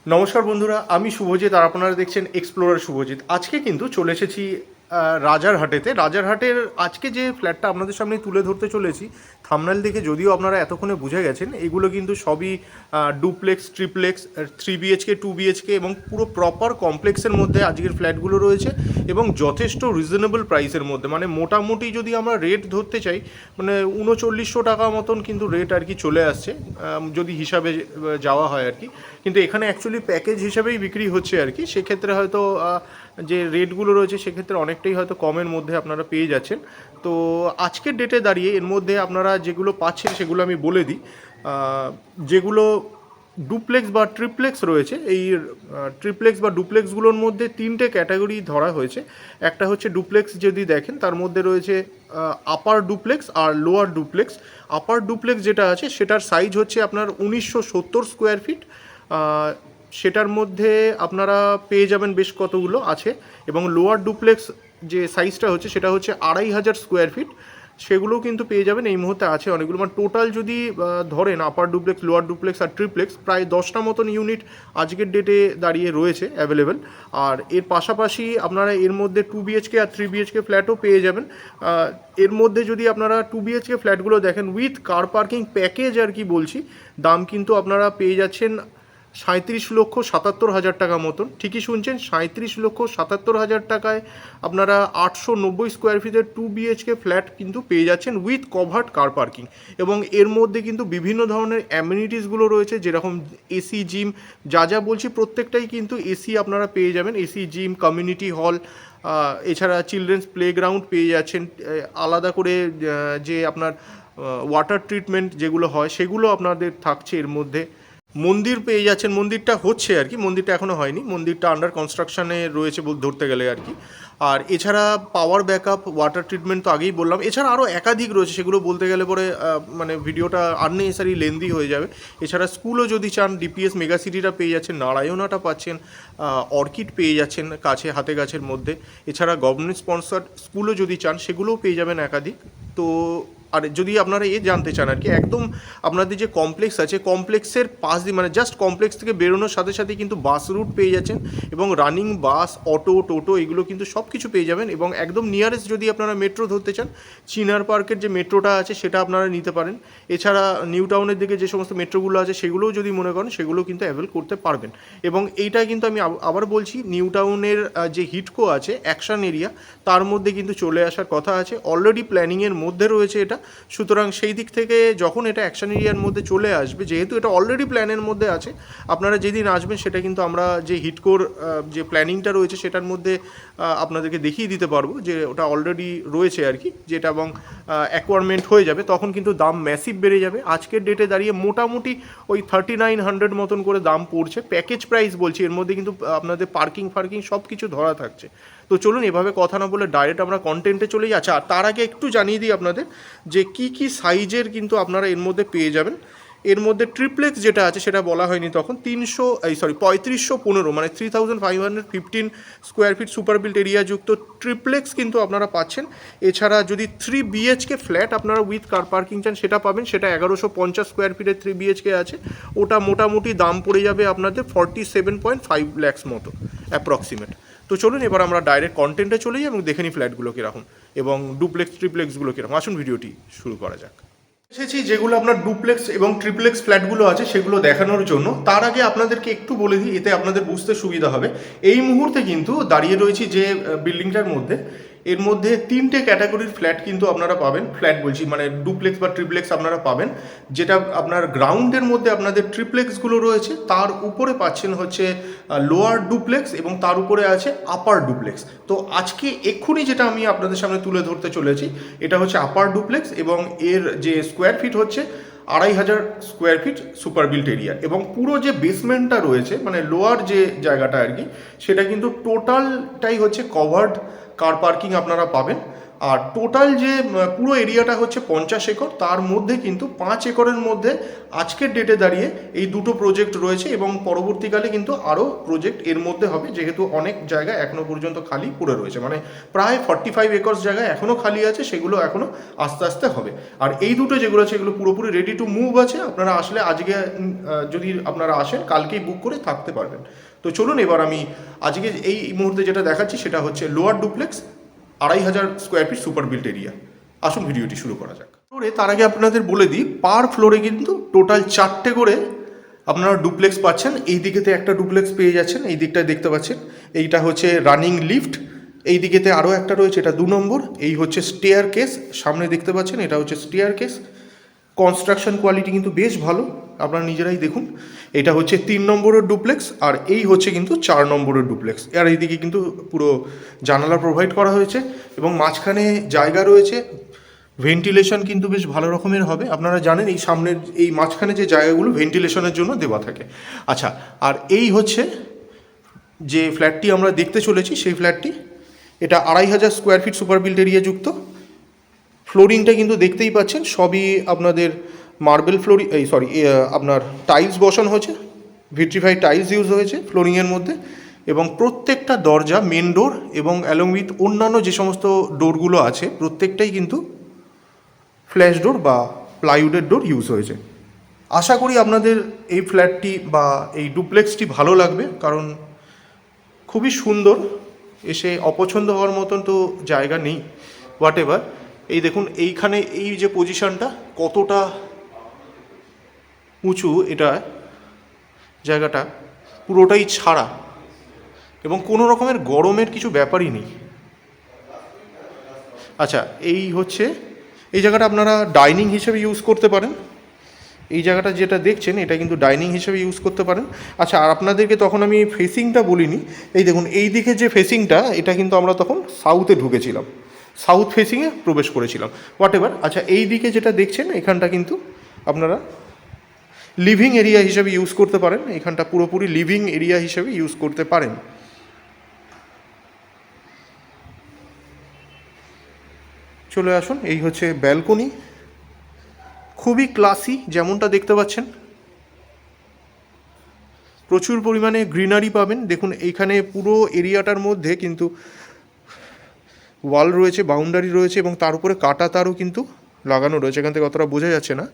নমস্কার বন্ধুরা, আমি শুভজিৎ আর আপনারা দেখছেন এক্সপ্লোরার শুভজিৎ। আজকে কিন্তু চলে এসেছি রাজারহাটের আজকে যে ফ্ল্যাটটা আপনাদের সামনে তুলে ধরতে চলেছি, থাম্বনেল দেখে যদিও আপনারা এতক্ষণে বুঝে গেছেন, এগুলো কিন্তু সবই ডুপ্লেক্স, ট্রিপ্লেক্স, 3 BHK, 2 BHK এবং পুরো প্রপার কমপ্লেক্সের মধ্যে আজকের ফ্ল্যাটগুলো রয়েছে এবং যথেষ্ট রিজনেবল প্রাইসের মধ্যে। মানে মোটামুটি যদি আমরা রেট ধরতে চাই, মানে 3900 টাকা মতন কিন্তু রেট আর কি চলে আসছে, যদি হিসাবে যাওয়া হয় আর কি। কিন্তু এখানে অ্যাকচুয়ালি প্যাকেজ হিসাবেই বিক্রি হচ্ছে আর কি। সেক্ষেত্রে হয়তো যে রেটগুলো রয়েছে সেক্ষেত্রে অনেকটাই হয়তো কমের মধ্যে আপনারা পেয়ে যাচ্ছেন। তো আজকের ডেটে দাঁড়িয়ে এর মধ্যে আপনারা যেগুলো পাচ্ছেন সেগুলো আমি বলে দিই। যেগুলো ডুপ্লেক্স বা ট্রিপ্লেক্স রয়েছে, এই ট্রিপ্লেক্স বা ডুপ্লেক্সগুলোর মধ্যে তিনটে ক্যাটাগরি ধরা হয়েছে। একটা হচ্ছে ডুপ্লেক্স, যদি দেখেন তার মধ্যে রয়েছে আপার ডুপ্লেক্স আর লোয়ার ডুপ্লেক্স। আপার ডুপ্লেক্স যেটা আছে সেটার সাইজ হচ্ছে আপনার 1970 স্কোয়ার ফিট। সেটার মধ্যে আপনারা পেয়ে যাবেন বেশ কতগুলো আছে। এবং লোয়ার ডুপ্লেক্স যে সাইজটা হচ্ছে সেটা হচ্ছে 2500 স্কোয়ার ফিট, সেগুলোও কিন্তু পেয়ে যাবেন। এই মুহূর্তে আছে অনেকগুলো, মানে টোটাল যদি ধরেন আপার ডুপ্লেক্স, লোয়ার ডুপ্লেক্স আর ট্রিপ্লেক্স, প্রায় 10টা মতন ইউনিট আজকের ডেটে দাঁড়িয়ে রয়েছে অ্যাভেলেবেল। আর এর পাশাপাশি আপনারা এর মধ্যে 2 BHK আর 3 BHK ফ্ল্যাটও পেয়ে যাবেন। এর মধ্যে যদি আপনারা 2 BHK ফ্ল্যাটগুলো দেখেন উইথ কার পার্কিং প্যাকেজ আর কি বলছি, দাম কিন্তু আপনারা পেয়ে যাচ্ছেন 37,77,000 টাকা মতন। ঠিকই শুনছেন, 37,77,000 টাকায় আপনারা 890 স্কোয়ার ফিটের 2 BHK ফ্ল্যাট কিন্তু পেয়ে যাচ্ছেন উইথ কভার্ড কার পার্কিং। এবং এর মধ্যে কিন্তু বিভিন্ন ধরনের অ্যামিনিটিসগুলো রয়েছে, যেরকম এসি জিম, যা যা বলছি প্রত্যেকটাই কিন্তু এসি আপনারা পেয়ে যাবেন। এসি জিম, কমিউনিটি হল, এছাড়া চিলড্রেন্স প্লেগ্রাউন্ড পেয়ে যাচ্ছেন। আলাদা করে যে আপনার ওয়াটার ট্রিটমেন্ট যেগুলো হয় সেগুলো আপনাদের থাকছে এর মধ্যে। মন্দির পেয়ে যাচ্ছেন, মন্দিরটা হচ্ছে আর কি, মন্দিরটা এখনও হয়নি, মন্দিরটা আন্ডার কনস্ট্রাকশানে রয়েছে ধরতে গেলে আর কি। আর এছাড়া পাওয়ার ব্যাকআপ, ওয়াটার ট্রিটমেন্ট তো আগেই বললাম। এছাড়া আরও একাধিক রয়েছে, সেগুলো বলতে গেলে পরে মানে ভিডিওটা আননেসেসারি লেন্দি হয়ে যাবে। এছাড়া স্কুলও যদি চান, ডিপিএস মেগা সিটিটা পেয়ে যাচ্ছেন, নারায়ণাটা পাচ্ছেন, অর্কিড পেয়ে যাচ্ছেন কাছে, হাতে গাছের মধ্যে। এছাড়া গভর্নমেন্ট স্পন্সর্ড স্কুলও যদি চান সেগুলোও পেয়ে যাবেন একাধিক। তো আর যদি আপনারা জানতে চান আর কি, একদম আপনাদের যে কমপ্লেক্স আছে, কমপ্লেক্সের পাশ দিয়ে, মানে জাস্ট কমপ্লেক্স থেকে বেরোনোর সাথে সাথে কিন্তু বাস রুট পেয়ে যাচ্ছেন এবং রানিং বাস, অটো, টোটো এগুলো কিন্তু সব কিছু পেয়ে যাবেন। এবং একদম নিয়ারেস্ট যদি আপনারা মেট্রো ধরতে চান, চিনার পার্কের যে মেট্রোটা আছে সেটা আপনারা নিতে পারেন। এছাড়া নিউ টাউনের দিকে যে সমস্ত মেট্রোগুলো আছে সেগুলোও যদি মনে করেন সেগুলো কিন্তু অ্যাভেল করতে পারবেন। এবং এইটা কিন্তু আমি আবার বলছি, নিউ টাউনের যে হিটকো আছে অ্যাকশন এরিয়া, তার মধ্যে কিন্তু চলে আসার কথা আছে, অলরেডি প্ল্যানিংয়ের মধ্যে রয়েছে এটা। সুতরাং সেই দিক থেকে যখন এটা অ্যাকশন এরিয়ার মধ্যে চলে আসবে, যেহেতু এটা অলরেডি প্ল্যানের মধ্যে আছে, আপনারা যেদিন আসবেন সেটা কিন্তু আমরা যে হিটকোর যে প্ল্যানিংটা রয়েছে সেটার মধ্যে আপনাদেরকে দেখিয়ে দিতে পারবো যে ওটা অলরেডি রয়েছে আর কি, যেটা এবং অ্যাকোয়ারমেন্ট হয়ে যাবে তখন কিন্তু দাম ম্যাসিভ বেড়ে যাবে। আজকের ডেটে দাঁড়িয়ে মোটামুটি ওই 3900 মতন করে দাম পড়ছে, প্যাকেজ প্রাইস বলছি। এর মধ্যে কিন্তু আপনাদের পার্কিং সব কিছু ধরা থাকছে। তো চলুন এভাবে কথা না বলে ডাইরেক্ট আমরা কন্টেন্টে চলে যাচ্ছি। আর তার আগে একটু জানিয়ে দিই আপনাদের যে কি সাইজের কিন্তু আপনারা এর মধ্যে পেয়ে যাবেন। এর মধ্যে ট্রিপ্লেক্স যেটা আছে সেটা বলা হয়নি তখন, 3515, মানে 3515 স্কোয়ার ফিট সুপার বিল্ট এরিয়াযুক্ত ট্রিপ্লেক্স কিন্তু আপনারা পাচ্ছেন। এছাড়া যদি 3 BHK ফ্ল্যাট আপনারা উইথ কার পার্কিং চান সেটা পাবেন, সেটা 1150 স্কোয়ার ফিটের 3 BHK আছে। ওটা মোটামুটি দাম পড়ে যাবে আপনাদের 47.5 lakhs মতো অ্যাপ্রক্সিমেট। তো চলুন এবার আমরা ডাইরেক্ট কন্টেন্টে চলে যাই এবং দেখে নিই ফ্ল্যাটগুলো কীরকম এবং ডুপ্লেক্স ট্রিপ্লেক্সগুলো কীরকম। আসুন ভিডিওটি শুরু করা যাক। এসেছি যেগুলো আপনার ডুপ্লেক্স এবং ট্রিপ্লেক্স ফ্ল্যাটগুলো আছে সেগুলো দেখানোর জন্য। তার আগে আপনাদেরকে একটু বলে দিই, এতে আপনাদের বুঝতে সুবিধা হবে। এই মুহূর্তে কিন্তু দাঁড়িয়ে রয়েছি যে বিল্ডিংটার মধ্যে, এর মধ্যে তিনটে ক্যাটাগরির ফ্ল্যাট কিন্তু আপনারা পাবেন। ফ্ল্যাট বলছি মানে ডুপ্লেক্স বা ট্রিপ্লেক্স আপনারা পাবেন। যেটা আপনার গ্রাউন্ডের মধ্যে আপনাদের ট্রিপ্লেক্সগুলো রয়েছে, তার উপরে পাচ্ছেন হচ্ছে লোয়ার ডুপ্লেক্স এবং তার উপরে আছে আপার ডুপ্লেক্স। তো আজকে এক্ষুনি যেটা আমি আপনাদের সামনে তুলে ধরতে চলেছি এটা হচ্ছে আপার ডুপ্লেক্স এবং এর যে স্কোয়ার ফিট হচ্ছে 2500 square feet super built area. এবং পুরো যে বেসমেন্টটা রয়েছে, মানে লোয়ার যে জায়গাটা আর কি, সেটা কিন্তু টোটালটাই হচ্ছে কভার্ড কার পার্কিং আপনারা পাবেন। আর টোটাল যে পুরো এরিয়াটা হচ্ছে 50 একর, তার মধ্যে কিন্তু 5 একরের মধ্যে আজকের ডেটে দাঁড়িয়ে এই দুটো প্রজেক্ট রয়েছে এবং পরবর্তীকালে কিন্তু আরও প্রজেক্ট এর মধ্যে হবে, যেহেতু অনেক জায়গা এখনও পর্যন্ত খালি পড়ে রয়েছে, মানে প্রায় 45 একর জায়গা এখনও খালি আছে, সেগুলো এখনও আস্তে আস্তে হবে। আর এই দুটো যেগুলো আছে এগুলো পুরোপুরি রেডি টু মুভ আছে। আপনারা আসলে আজকে যদি আপনারা আসেন কালকেই বুক করে থাকতে পারবেন। তো চলুন এবার আমি আজকে এই মুহূর্তে যেটা দেখাচ্ছি সেটা হচ্ছে lower duplex 2500 square feet super built area. আসুন ভিডিওটি শুরু করা যাক। ফ্লোরে তার আগে আপনাদের বলে দিই, পার ফ্লোরে কিন্তু টোটাল 4টে করে আপনারা ডুপ্লেক্স পাচ্ছেন। এই দিকেতে একটা ডুপ্লেক্স পেয়ে যাচ্ছেন, এই দিকটায় দেখতে পাচ্ছেন, এইটা হচ্ছে রানিং লিফট। এই দিকেতে আরও একটা রয়েছে, এটা 2 নম্বর। এই হচ্ছে স্টেয়ার কেস, সামনে দেখতে পাচ্ছেন, এটা হচ্ছে স্টেয়ার কেস। কনস্ট্রাকশন কোয়ালিটি কিন্তু বেশ ভালো, আপনারা নিজেরাই দেখুন। এটা হচ্ছে 3 নম্বরের ডুপ্লেক্স, আর এই হচ্ছে কিন্তু 4 নম্বরের ডুপ্লেক্স। আর এইদিকে কিন্তু পুরো জানালা প্রোভাইড করা হয়েছে এবং মাঝখানে জায়গা রয়েছে, ভেন্টিলেশন কিন্তু বেশ ভালো রকমের হবে। আপনারা জানেন এই সামনের এই মাঝখানে যে জায়গাগুলো ভেন্টিলেশনের জন্য দেওয়া থাকে। আচ্ছা, আর এই হচ্ছে যে ফ্ল্যাটটি আমরা দেখতে চলেছি, সেই ফ্ল্যাটটি এটা 2500 square feet super built area যুক্ত। ফ্লোরিংটা কিন্তু দেখতেই পাচ্ছেন, সবই আপনাদের মার্বেল ফ্লোরিং, আপনার টাইলস বসানো হয়েছে, ভিট্রিফাইড টাইলস ইউজ হয়েছে ফ্লোরিংয়ের মধ্যে। এবং প্রত্যেকটা দরজা, মেন ডোর এবং অ্যালং উইথ অন্যান্য যে সমস্ত ডোরগুলো আছে প্রত্যেকটাই কিন্তু ফ্ল্যাশ ডোর বা প্লাইউডের ডোর ইউজ হয়েছে। আশা করি আপনাদের এই ফ্ল্যাটটি বা এই ডুপ্লেক্সটি ভালো লাগবে, কারণ খুবই সুন্দর, এসে অপছন্দ হওয়ার মতন তো জায়গা নেই। হোয়াট এভার, এই দেখুন এইখানে এই যে পজিশনটা কতটা উঁচু, এটা জায়গাটা পুরোটাই ছাড়া এবং কোনো রকমের গরমের কিছু ব্যাপারই নেই। আচ্ছা, এই হচ্ছে এই জায়গাটা আপনারা ডাইনিং হিসেবে ইউজ করতে পারেন। এই জায়গাটা যেটা দেখছেন এটা কিন্তু ডাইনিং হিসেবে ইউজ করতে পারেন। আচ্ছা, আর আপনাদেরকে তখন আমি ফেসিংটা বলিনি, এই দেখুন এই দিকে যে ফেসিংটা, এটা কিন্তু আমরা তখন সাউথে ঢুকেছিলাম, সাউথ ফেসিংয়ে প্রবেশ করেছিলাম। What ever. আচ্ছা, এই দিকে যেটা দেখছেন এখানটা কিন্তু আপনারা লিভিং এরিয়া হিসেবে ইউজ করতে পারেন, এখানটা পুরোপুরি লিভিং এরিয়া হিসেবে ইউজ করতে পারেন। চলে আসুন, এই হচ্ছে ব্যালকনি, খুবই ক্লাসি, যেমনটা দেখতে পাচ্ছেন। প্রচুর পরিমাণে গ্রিনারি পাবেন। দেখুন এইখানে পুরো এরিয়াটার মধ্যে কিন্তু ওয়াল রয়েছে, বাউন্ডারি রয়েছে এবং তার উপরে কাটা তারও কিন্তু লাগানো রয়েছে, এখান থেকে অতটা বোঝা যাচ্ছে না।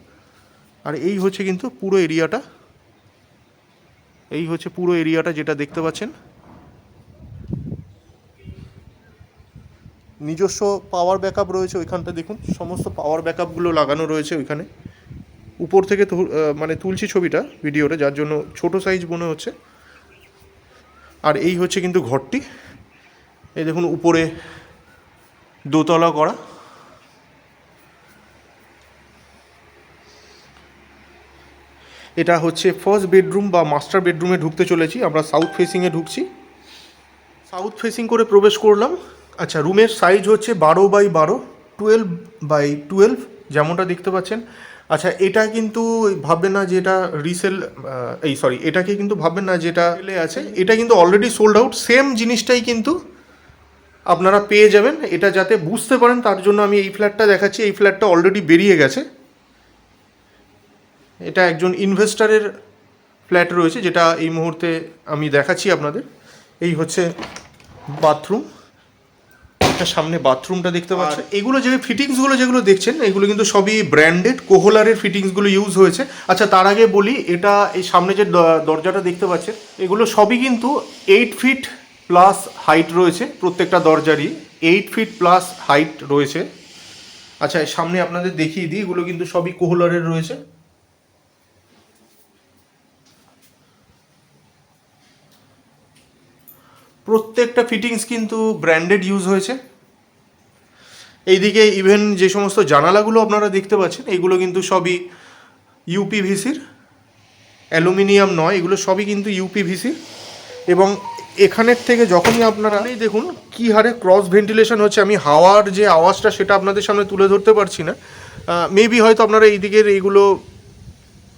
আর এই হচ্ছে কিন্তু পুরো এরিয়াটা, এই হচ্ছে পুরো এরিয়াটা যেটা দেখতে পাচ্ছেন। নিজস্ব পাওয়ার ব্যাকআপ রয়েছে ওইখানটা, দেখুন সমস্ত পাওয়ার ব্যাকআপগুলো লাগানো রয়েছে ওইখানে। উপর থেকে মানে তুলছি ছবিটা ভিডিওটা, যার জন্য ছোট সাইজ মনে হচ্ছে। আর এই হচ্ছে কিন্তু ঘরটি, এই দেখুন উপরে দোতলা করা। এটা হচ্ছে ফার্স্ট বেডরুম বা মাস্টার বেডরুমে ঢুকতে চলেছি আমরা, সাউথ ফেসিংয়ে ঢুকছি। সাউথ ফেসিং করে প্রবেশ করলাম। আচ্ছা, রুমের সাইজ হচ্ছে 12x12, 12x12 যেমনটা দেখতে পাচ্ছেন। আচ্ছা, এটা কিন্তু ভাববেন না যে এটা রিসেল, এটাকে কিন্তু ভাববেন না যেটা সেলে আছে, এটা কিন্তু অলরেডি সোল্ড আউট। সেম জিনিসটাই কিন্তু আপনারা পেয়ে যাবেন। এটা যাতে বুঝতে পারেন তার জন্য আমি এই ফ্ল্যাটটা দেখাচ্ছি। এই ফ্ল্যাটটা অলরেডি বেরিয়ে গেছে, এটা একজন ইনভেস্টারের ফ্ল্যাট রয়েছে, যেটা এই মুহূর্তে আমি দেখাচ্ছি আপনাদের। এই হচ্ছে বাথরুম, সামনে বাথরুমটা দেখতে পাচ্ছেন। এগুলো যে ফিটিংসগুলো যেগুলো দেখছেন এগুলো কিন্তু সবই ব্র্যান্ডেড কোহলারের ফিটিংসগুলো ইউজ হয়েছে। আচ্ছা, তার আগে বলি, এটা এই সামনে যে দরজাটা দেখতে পাচ্ছেন এগুলো সবই কিন্তু 8 ফিট প্লাস হাইট রয়েছে, প্রত্যেকটা দরজারই 8 ফিট প্লাস হাইট রয়েছে। আচ্ছা, সামনে আপনাদের দেখিয়ে দিই, এগুলো কিন্তু সবই কোহলারের রয়েছে। প্রত্যেকটা ফিটিংস কিন্তু ব্র্যান্ডেড ইউজ হয়েছে। এইদিকে ইভেন যে সমস্ত জানালাগুলো আপনারা দেখতে পাচ্ছেন এগুলো কিন্তু সবই ইউপিভিসির, অ্যালুমিনিয়াম নয়, এগুলো সবই কিন্তু ইউপিভিসির। এবং এখানের থেকে যখনই আপনারা দেখুন কী হারে ক্রস ভেন্টিলেশন হচ্ছে, আমি হাওয়ার যে আওয়াজটা সেটা আপনাদের সামনে তুলে ধরতে পারছি না, মেবি হয়তো আপনারা এই দিকের এইগুলো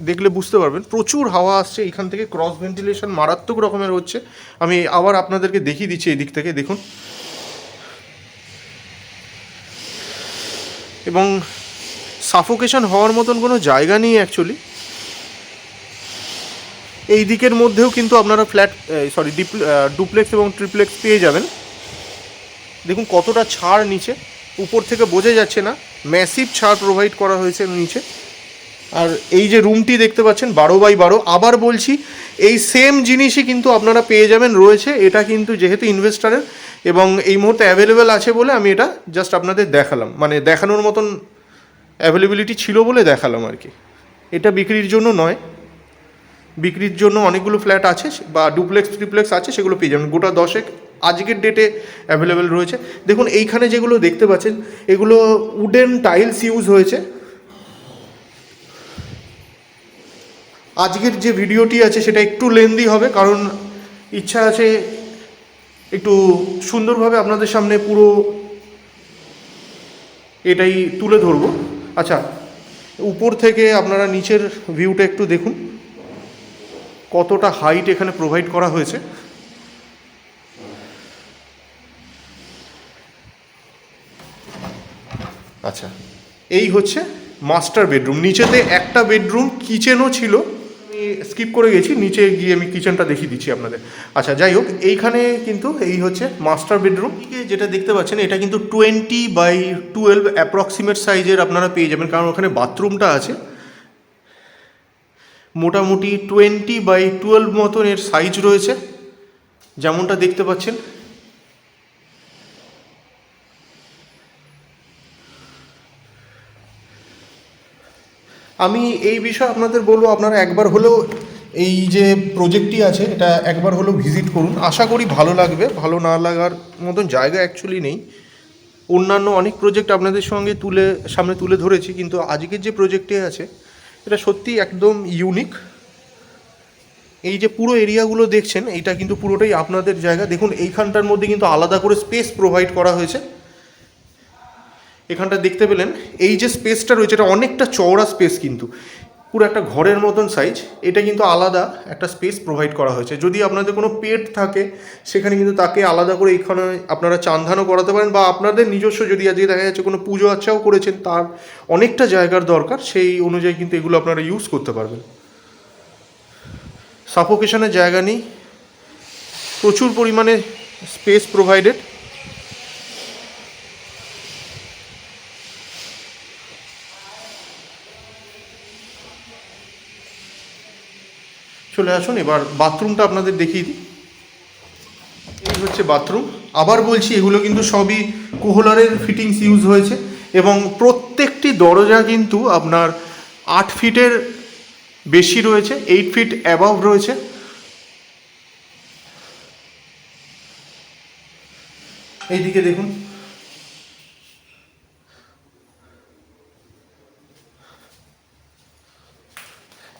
দেখলে বুঝতে পারবেন। প্রচুর হাওয়া আসছে এখান থেকে, ক্রস ভেন্টিলেশন মারাত্মক রকমের হচ্ছে। আমি আবার আপনাদেরকে দেখিয়ে দিচ্ছি এই দিক থেকে, দেখুন এবং সাফোকেশন হওয়ার মতন কোনো জায়গা নেই অ্যাকচুয়ালি। এই দিকের মধ্যেও কিন্তু আপনারা ফ্ল্যাট ডুপ্লেক্স এবং ট্রিপ্লেক্স পেয়ে যাবেন। দেখুন কতটা ছাড় নিচে, উপর থেকে বোঝা যাচ্ছে না, ম্যাসিভ ছাড় প্রোভাইড করা হয়েছে নিচে। আর এই যে রুমটি দেখতে পাচ্ছেন 12x12, আবার বলছি এই সেম জিনিসই কিন্তু আপনারা পেয়ে যাবেন রয়েছে। এটা কিন্তু যেহেতু ইনভেস্টারের এবং এই মুহূর্তে অ্যাভেলেবেল আছে বলে আমি এটা জাস্ট আপনাদের দেখালাম, মানে দেখানোর মতন অ্যাভেলেবিলিটি ছিল বলে দেখালাম আর কি। এটা বিক্রির জন্য নয়, বিক্রির জন্য অনেকগুলো ফ্ল্যাট আছে বা ডুপ্লেক্স ট্রিপ্লেক্স আছে, সেগুলো পেয়ে যাবেন। গোটা 10 আজকের ডেটে অ্যাভেলেবেল রয়েছে। দেখুন এইখানে যেগুলো দেখতে পাচ্ছেন এগুলো উডেন টাইলস ইউজ হয়েছে। আজকের যে ভিডিওটি আছে সেটা একটু লেন্দি হবে, কারণ ইচ্ছা আছে একটু সুন্দরভাবে আপনাদের সামনে পুরো এটাই তুলে ধরবো। আচ্ছা, উপর থেকে আপনারা নিচের ভিউটা একটু দেখুন, কতটা হাইট এখানে প্রোভাইড করা হয়েছে। আচ্ছা, এই হচ্ছে মাস্টার বেডরুম। নিচেতে একটা বেডরুম, কিচেনও ছিল, আমি স্কিপ করে গেছি, নিচে গিয়ে আমি কিচেনটা দেখিয়ে দিচ্ছি আপনাদের। আচ্ছা, যাই হোক, এইখানে কিন্তু এই হচ্ছে মাস্টার বেডরুম। যেটা দেখতে পাচ্ছেন এটা কিন্তু 20x12 অ্যাপ্রক্সিমেট সাইজের আপনারা পেয়ে যাবেন, কারণ ওখানে বাথরুমটা আছে। মোটামুটি 20x12 মতন এর সাইজ রয়েছে, যেমনটা দেখতে পাচ্ছেন। আমি এই বিষয়ে আপনাদের বলবো, আপনারা একবার হলেও এই যে প্রজেক্টটি আছে এটা একবার হলেও ভিজিট করুন, আশা করি ভালো লাগবে। ভালো না লাগার মতন জায়গা অ্যাকচুয়ালি নেই। অন্যান্য অনেক প্রজেক্ট আপনাদের সঙ্গে সামনে তুলে ধরেছি, কিন্তু আজকের যে প্রজেক্টটি আছে এটা সত্যি একদম ইউনিক। এই যে পুরো এরিয়াগুলো দেখছেন এইটা কিন্তু পুরোটাই আপনাদের জায়গা। দেখুন এইখানটার মধ্যে কিন্তু আলাদা করে স্পেস প্রোভাইড করা হয়েছে। এখানটা দেখতে পেলেন এই যে স্পেসটা রয়েছে এটা অনেকটা চওড়া স্পেস, কিন্তু পুরো একটা ঘরের মতন সাইজ। এটা কিন্তু আলাদা একটা স্পেস প্রোভাইড করা হয়েছে। যদি আপনাদের কোনো পেট থাকে সেখানে কিন্তু তাকে আলাদা করে এখানে আপনারা চান্দানও করাতে পারেন, বা আপনাদের নিজস্ব যদি আজকে দেখা যাচ্ছে কোনো পুজো আচ্চাও করেছেন, তার অনেকটা জায়গার দরকার, সেই অনুযায়ী কিন্তু এগুলো আপনারা ইউজ করতে পারবেন। সাফোকেশনের জায়গা নেই, প্রচুর পরিমাণে স্পেস প্রোভাইডেড। চলে আসুন, এবার বাথরুমটা আপনাদের দেখিয়ে দিই। এই হচ্ছে বাথরুম। আবার বলছি এগুলো কিন্তু সবই কোহলারের ফিটিংস ইউজ হয়েছে, এবং প্রত্যেকটি দরজা কিন্তু আপনার 8 ফিটের বেশি রয়েছে, 8 ফিট অ্যাবাভ রয়েছে। এইদিকে দেখুন,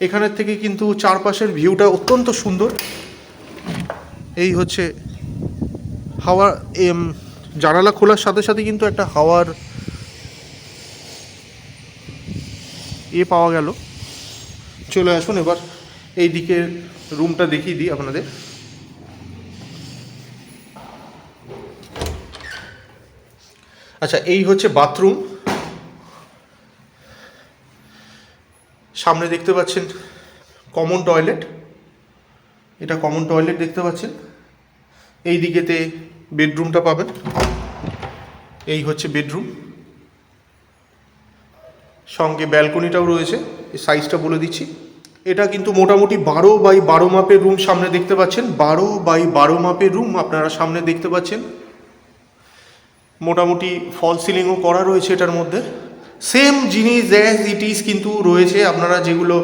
এখানের থেকে কিন্তু চারপাশের ভিউটা অত্যন্ত সুন্দর। এই হচ্ছে হাওয়া, জানালা খোলার সাথে সাথে কিন্তু একটা হাওয়ার পাওয়া গেল। চলে আসুন এবার এই দিকের রুমটা দেখিয়ে দিই আপনাদের। আচ্ছা, এই হচ্ছে বাথরুম। সামনে দেখতে পাচ্ছেন কমন টয়লেট, এটা কমন টয়লেট দেখতে পাচ্ছেন। এই দিকেতে বেডরুমটা পাবেন। এই হচ্ছে বেডরুম, সঙ্গে ব্যালকনিটাও রয়েছে। এই সাইজটা বলে দিচ্ছি, এটা কিন্তু মোটামুটি 12x12 মাপের রুম সামনে দেখতে পাচ্ছেন। 12x12 মাপের রুম আপনারা সামনে দেখতে পাচ্ছেন। মোটামুটি ফল সিলিংও করা রয়েছে এটার মধ্যে। সেম জিনিস অ্যাজ ইট ইজ কিন্তু রয়েছে, আপনারা যেগুলো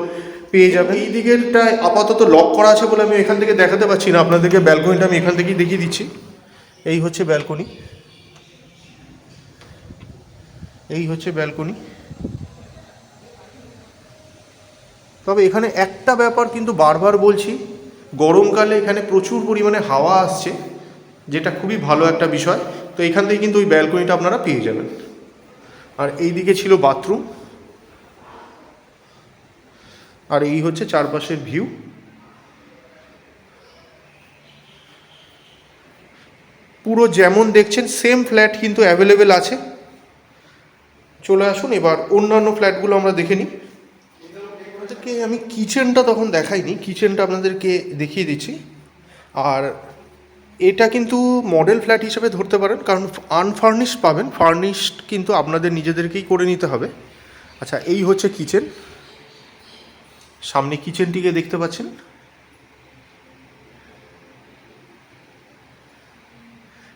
পেয়ে যাবেন। এই দিকেরটায় আপাতত লক করা আছে বলে আমি এখান থেকে দেখাতে পাচ্ছি না আপনাদেরকে। ব্যালকনিটা আমি এখান থেকেই দেখিয়ে দিচ্ছি। এই হচ্ছে ব্যালকনি, এই হচ্ছে ব্যালকনি। তবে এখানে একটা ব্যাপার কিন্তু বারবার বলছি, গরমকালে এখানে প্রচুর পরিমাণে হাওয়া আসছে, যেটা খুবই ভালো একটা বিষয়। তো এখান থেকে কিন্তু ওই ব্যালকনিটা আপনারা পেয়ে যাবেন। আর এই দিকে ছিল বাথরুম, আর এই হচ্ছে চারপাশের ভিউ। পুরো যেমন দেখছেন সেম ফ্ল্যাট কিন্তু অ্যাভেলেবেল আছে। চলে আসুন, এবার অন্যান্য ফ্ল্যাটগুলো আমরা দেখে নিই। আপনাদেরকে আমি কিচেনটা তখন দেখাইনি, কিচেনটা আপনাদেরকে দেখিয়ে দিচ্ছি। আর এটা কিন্তু মডেল ফ্ল্যাট হিসেবে ধরতে পারেন, কারণ আনফার্নিশড পাবেন, ফার্নিশড কিন্তু আপনাদের নিজেদেরকেই করে নিতে হবে। আচ্ছা, এই হচ্ছে কিচেন, সামনে কিচেনটিকে দেখতে পাচ্ছেন।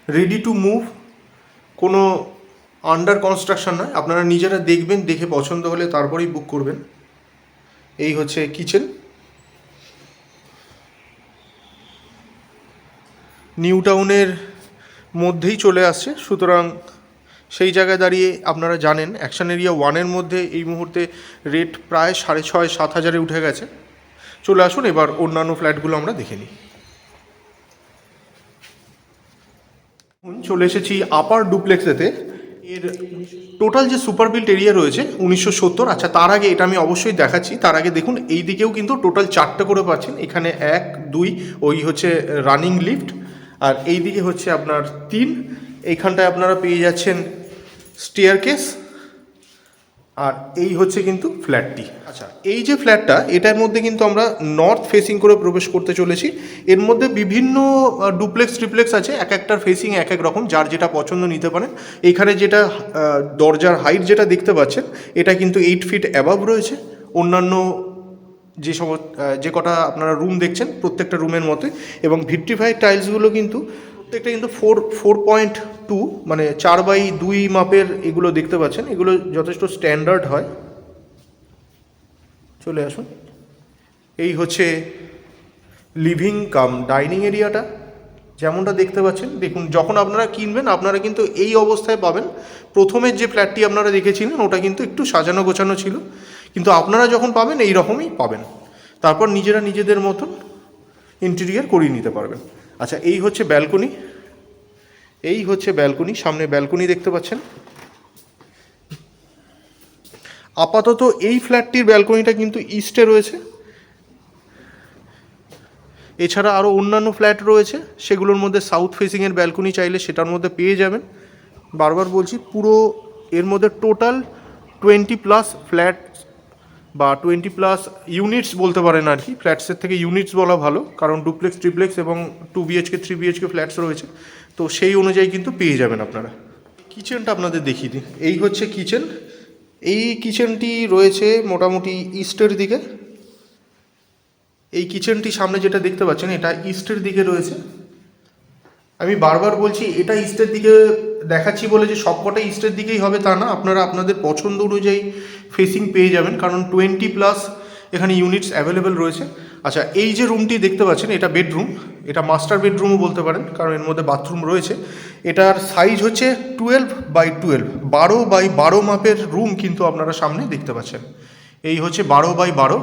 রেডি টু মুভ, কোনো আন্ডার কনস্ট্রাকশন নয়, আপনারা নিজেরা দেখবেন, দেখে পছন্দ হলে তারপরেই বুক করবেন। এই হচ্ছে কিচেন, নিউ টাউনের মধ্যেই চলে আসছে, সুতরাং সেই জায়গায় দাঁড়িয়ে আপনারা জানেন অ্যাকশন এরিয়া 1-এর মধ্যে এই মুহূর্তে রেট প্রায় 6,500-7 হাজারে উঠে গেছে। চলে আসুন, এবার অন্যান্য ফ্ল্যাটগুলো আমরা দেখে নিই। চলে এসেছি আপার ডুপ্লেক্সেতে। এর টোটাল যে সুপার বিল্ট এরিয়া রয়েছে 1970। আচ্ছা, তার আগে এটা আমি অবশ্যই দেখাচ্ছি, তার আগে দেখুন এই দিকেও কিন্তু টোটাল 4টে করে পাচ্ছেন। এখানে 1, 2, ওই হচ্ছে রানিং লিফট, আর এই দিকে হচ্ছে আপনার 3। এইখানটায় আপনারা পেয়ে যাচ্ছেন স্টেয়ারকেস, আর এই হচ্ছে কিন্তু ফ্ল্যাটটি। আচ্ছা, এই যে ফ্ল্যাটটা, এটার মধ্যে কিন্তু আমরা নর্থ ফেসিং করে প্রবেশ করতে চলেছি। এর মধ্যে বিভিন্ন ডুপ্লেক্স ট্রিপ্লেক্স আছে, এক একটার ফেসিং এক এক রকম, যার যেটা পছন্দ নিতে পারেন। এইখানে যেটা দরজার হাইট যেটা দেখতে পাচ্ছেন, এটা কিন্তু 8 ফিট অ্যাবাভ রয়েছে। অন্যান্য যে কটা আপনারা রুম দেখছেন প্রত্যেকটা রুমের মতোই, এবং ভিট্রিফাইড টাইলসগুলো কিন্তু প্রত্যেকটা কিন্তু 4.2 মানে 4/2 মাপের এগুলো দেখতে পাচ্ছেন। এগুলো যথেষ্ট স্ট্যান্ডার্ড হয়। চলে আসুন, এই হচ্ছে লিভিং কাম ডাইনিং এরিয়াটা, যেমনটা দেখতে পাচ্ছেন। দেখুন, যখন আপনারা কিনবেন আপনারা কিন্তু এই অবস্থায় পাবেন। প্রথমের যে ফ্ল্যাটটি আপনারা দেখেছিলেন ওটা কিন্তু একটু সাজানো গোছানো ছিল, কিন্তু আপনারা যখন পাবেন এই রকমই পাবেন। তারপর নিজেরা নিজেদের মতন ইন্টেরিয়ার করিয়ে নিতে পারবেন। আচ্ছা, এই হচ্ছে ব্যালকনি, এই হচ্ছে ব্যালকনি, সামনে ব্যালকনি দেখতে পাচ্ছেন। আপাতত এই ফ্ল্যাটটির ব্যালকনিটা কিন্তু ইস্টে রয়েছে। এছাড়া আরও অন্যান্য ফ্ল্যাট রয়েছে, সেগুলোর মধ্যে সাউথ ফেসিংয়ের ব্যালকনি চাইলে সেটার মধ্যে পেয়ে যাবেন। বারবার বলছি, পুরো এর মধ্যে টোটাল 20+ ফ্ল্যাট বা 20+ ইউনিটস বলতে পারেন আর কি। ফ্ল্যাটসের থেকে ইউনিটস বলা ভালো, কারণ ডুপ্লেক্স ট্রিপ্লেক্স এবং 2 BHK 3 BHK ফ্ল্যাটস রয়েছে, তো সেই অনুযায়ী কিন্তু পেয়ে যাবেন আপনারা। কিচেনটা আপনাদের দেখিয়ে দিই, এই হচ্ছে কিচেন। এই কিচেনটি রয়েছে মোটামুটি ইস্টের দিকে। এই কিচেনটি সামনে যেটা দেখতে পাচ্ছেন এটা ইস্টের দিকে রয়েছে। আমি বারবার বলছি এটা ইস্টের দিকে দেখাচ্ছি বলে যে সবকটা ইস্টের দিকেই হবে তা না, আপনারা আপনাদের পছন্দ অনুযায়ী ফেসিং পেয়ে যাবেন, কারণ 20+ এখানে ইউনিটস অ্যাভেলেবেল রয়েছে। আচ্ছা, এই যে রুমটি দেখতে পাচ্ছেন এটা বেডরুম, এটা মাস্টার বেডরুমও বলতে পারেন, কারণ এর মধ্যে বাথরুম রয়েছে। এটার সাইজ হচ্ছে 12/12, 12/12 মাপের রুম কিন্তু আপনারা সামনে দেখতে পাচ্ছেন। এই হচ্ছে 12/12।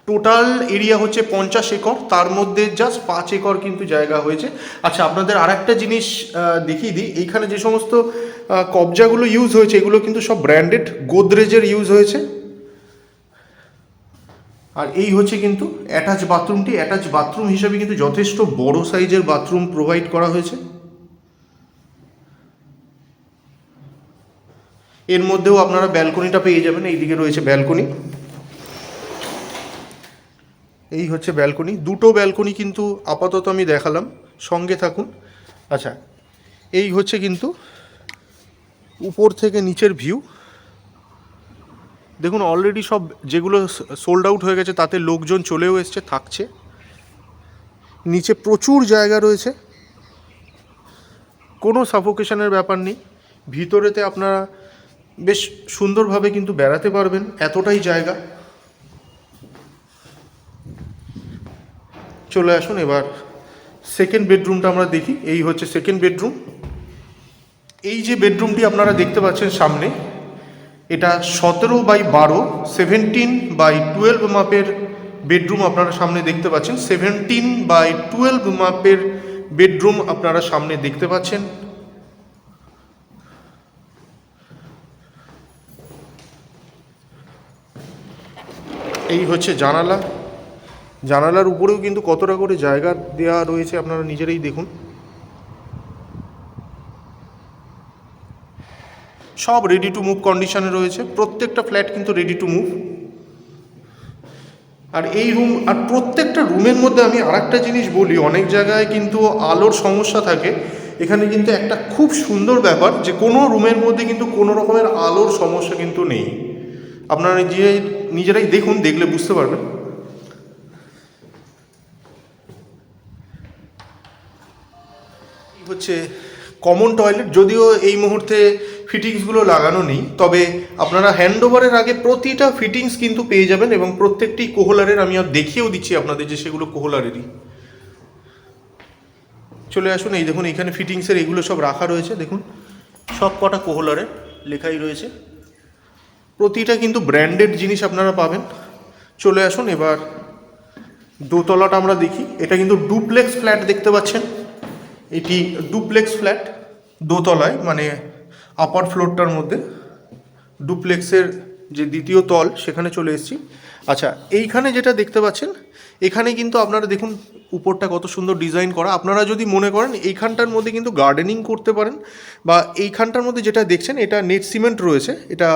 টোটাল এরিয়া হচ্ছে 50 একর, তার মধ্যে জাস্ট 5 একর কিন্তু জায়গা হয়েছে। আচ্ছা, আপনাদের আর একটা জিনিস দেখিয়ে দিই, এইখানে যে সমস্ত কবজাগুলো ইউজ হয়েছে এগুলো কিন্তু সব ব্র্যান্ডেড গোদরেজের ইউজ হয়েছে। আর এই হচ্ছে কিন্তু অ্যাটাচ বাথরুমটি, অ্যাটাচ বাথরুম হিসেবে কিন্তু যথেষ্ট বড় সাইজের বাথরুম প্রোভাইড করা হয়েছে। এর মধ্যেও আপনারা ব্যালকনিটা পেয়ে যাবেন, এইদিকে রয়েছে ব্যালকনি। এই হচ্ছে ব্যালকনি, দুটো ব্যালকনি কিন্তু আপাতত আমি দেখালাম, সঙ্গে থাকুন। আচ্ছা, এই হচ্ছে কিন্তু উপর থেকে নিচের ভিউ। দেখুন, অলরেডি সব যেগুলো সোল্ড আউট হয়ে গেছে তাতে লোকজন চলেও এসছে, থাকছে। নিচে প্রচুর জায়গা রয়েছে, কোনো সাফোকেশনের ব্যাপার নেই। ভিতরেতে আপনারা বেশ সুন্দরভাবে কিন্তু বেড়াতে পারবেন, এতটাই জায়গা। চলে আসুন, এবার সেকেন্ড বেডরুমটা আমরা দেখি। এই হচ্ছে সেকেন্ড বেডরুম। এই যে বেডরুমটি আপনারা দেখতে পাচ্ছেন সামনে, এটা 17/12, 17/12 মাপের বেডরুম আপনারা সামনে দেখতে পাচ্ছেন। 17/12 মাপের বেডরুম আপনারা সামনে দেখতে পাচ্ছেন। এই হচ্ছে জানালা, জানালার উপরেও কিন্তু কতটা করে জায়গা দেওয়া রয়েছে আপনারা নিজেরাই দেখুন। সব রেডি টু মুভ কন্ডিশনে রয়েছে, প্রত্যেকটা ফ্ল্যাট কিন্তু রেডি টু মুভ। আর এই রুম, আর প্রত্যেকটা রুমের মধ্যে আমি আরেকটা জিনিস বলি, অনেক জায়গায় কিন্তু আলোর সমস্যা থাকে, এখানে কিন্তু একটা খুব সুন্দর ব্যাপার যে কোনো রুমের মধ্যে কিন্তু কোনো রকমের আলোর সমস্যা কিন্তু নেই। আপনারা নিজেরাই দেখুন, দেখলে বুঝতে পারবেন। হচ্ছে কমন টয়লেট, যদিও এই মুহূর্তে ফিটিংসগুলো লাগানো নেই, তবে আপনারা হ্যান্ডওভারের আগে প্রতিটা ফিটিংস কিন্তু পেয়ে যাবেন এবং প্রত্যেকটি কোহলারের। আমি আর দেখিয়েও দিচ্ছি আপনাদের যে সেগুলো কোহলারেরই। চলে আসুন, এই দেখুন এখানে ফিটিংসের এগুলো সব রাখা রয়েছে, দেখুন সব কটা কোহলারের লেখাই রয়েছে, প্রতিটা কিন্তু ব্র্যান্ডেড জিনিস আপনারা পাবেন। চলে আসুন এবার দোতলাটা আমরা দেখি। এটা কিন্তু ডুপ্লেক্স ফ্ল্যাট দেখতে পাচ্ছেন, এটি ডুপ্লেক্স ফ্ল্যাট দোতলায়, মানে আপার ফ্লোরটার মধ্যে ডুপ্লেক্সের যে দ্বিতীয় তল সেখানে চলে এসেছি। আচ্ছা, এইখানে যেটা দেখতে পাচ্ছেন, এখানে কিন্তু আপনারা দেখুন উপরটা কত সুন্দর ডিজাইন করা। আপনারা যদি মনে করেন এইখানটার মধ্যে কিন্তু গার্ডেনিং করতে পারেন, বা এইখানটার মধ্যে যেটা দেখছেন এটা নেট সিমেন্ট রয়েছে, এটা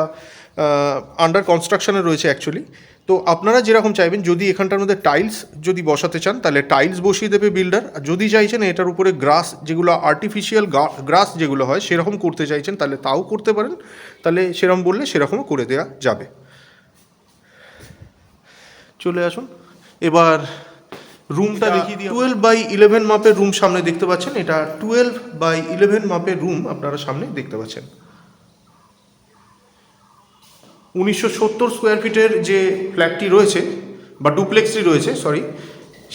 আন্ডার কনস্ট্রাকশনে রয়েছে অ্যাকচুয়ালি। তো আপনারা যেরকম চাইবেন, যদি এখানটার মধ্যে টাইলস যদি বসাতে চান তাহলে টাইলস বসিয়ে দেবে বিল্ডার, আর যদি চাইছেন এটার উপরে গ্রাস, যেগুলো আর্টিফিশিয়াল গ্রাস যেগুলো হয় সেরকম করতে চাইছেন তাহলে তাও করতে পারেন, তাহলে সেরকম বললে সেরকমও করে দেওয়া যাবে। চলে আসুন এবার রুমটা দেখিয়ে দিই। 12/11 মাপের রুম সামনে দেখতে পাচ্ছেন, এটা 12/11 মাপের রুম আপনারা সামনে দেখতে পাচ্ছেন। 1970 স্কোয়ার ফিটের যে ফ্ল্যাটটি রয়েছে বা ডুপ্লেক্সটি রয়েছে, সরি,